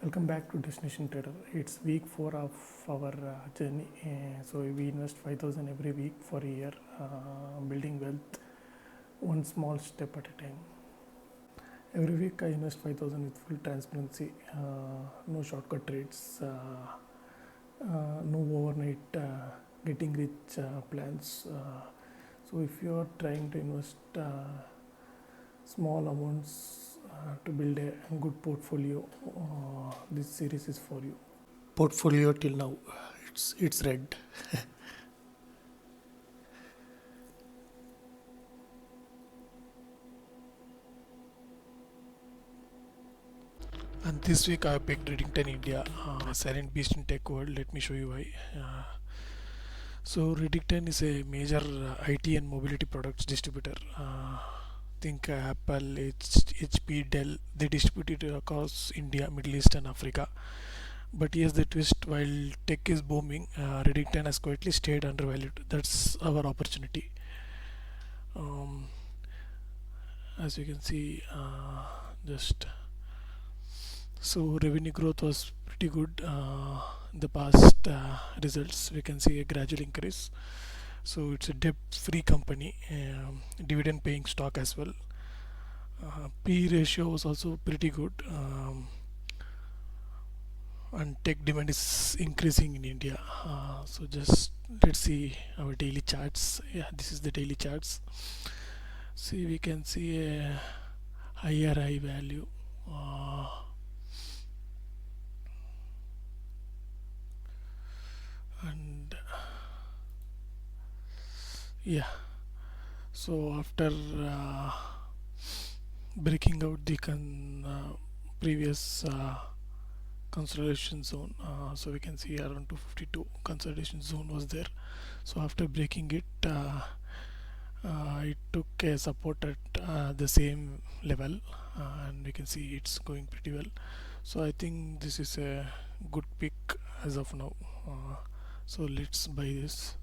Welcome back to Destination Trader. It's week 4 of our journey. So we invest 5,000 every week for a year, building wealth one small step at a time. Every week I invest 5,000 with full transparency, no shortcut trades, no overnight getting rich plans. So if you are trying to invest small amounts to build a good portfolio, this series is for you. Portfolio till now, it's red. And this week I picked Redington India, silent beast in tech world. Let me show you why. So Redington is a major IT and mobility products distributor. Think Apple, HP, Dell. They distribute it across India, Middle East, and Africa. But here's the twist: while tech is booming, Redington has quietly stayed undervalued. That's our opportunity. Um, as you can see, just so revenue growth was pretty good. The past results, we can see a gradual increase. So it's a debt-free company, dividend-paying stock as well. P ratio was also pretty good, and tech demand is increasing in India. So just let's see our daily charts. Yeah, this is the daily charts. See, we can see a higher high value. And yeah, so after breaking out the previous consolidation zone, so we can see around 252 consolidation zone was there. So after breaking it, it took a support at the same level, and we can see it's going pretty well. So I think this is a good pick as of now. So let's buy this.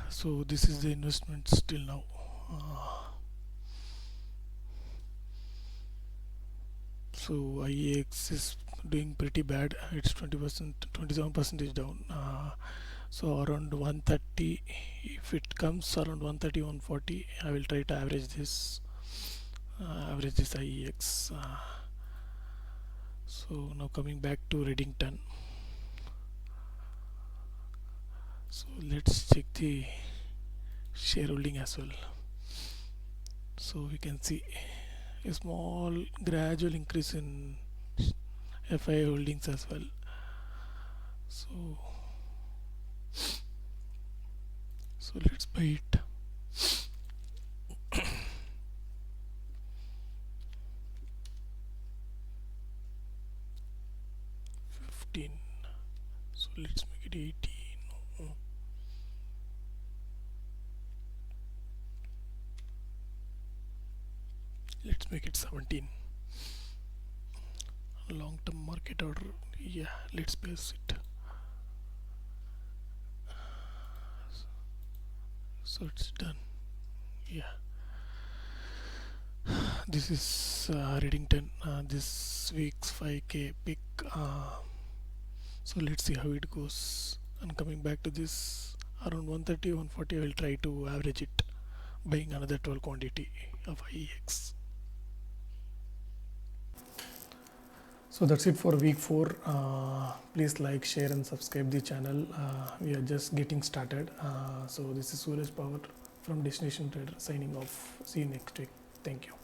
So this is the investment till now. So IEX is doing pretty bad. It's 20%, 27% down. So around 130. If it comes around 130, 140, I will try to average this. Average this IEX. So now coming back to Redington. So let's check the shareholding as well. So we can see a small gradual increase in FI holdings as well. So let's buy it. So let's make it 18. Let's make it 17. Long-term market order. Yeah, let's place it. So it's done. Yeah. This is Redington. This week's 5K pick. So let's see how it goes. And coming back to this, around 130, 140, I will try to average it, buying another 12 quantity of IEX. So that's it for week 4. Please like, share and subscribe the channel. We are just getting started. So this is Suraj Power from Destination Trader signing off. See you next week. Thank you.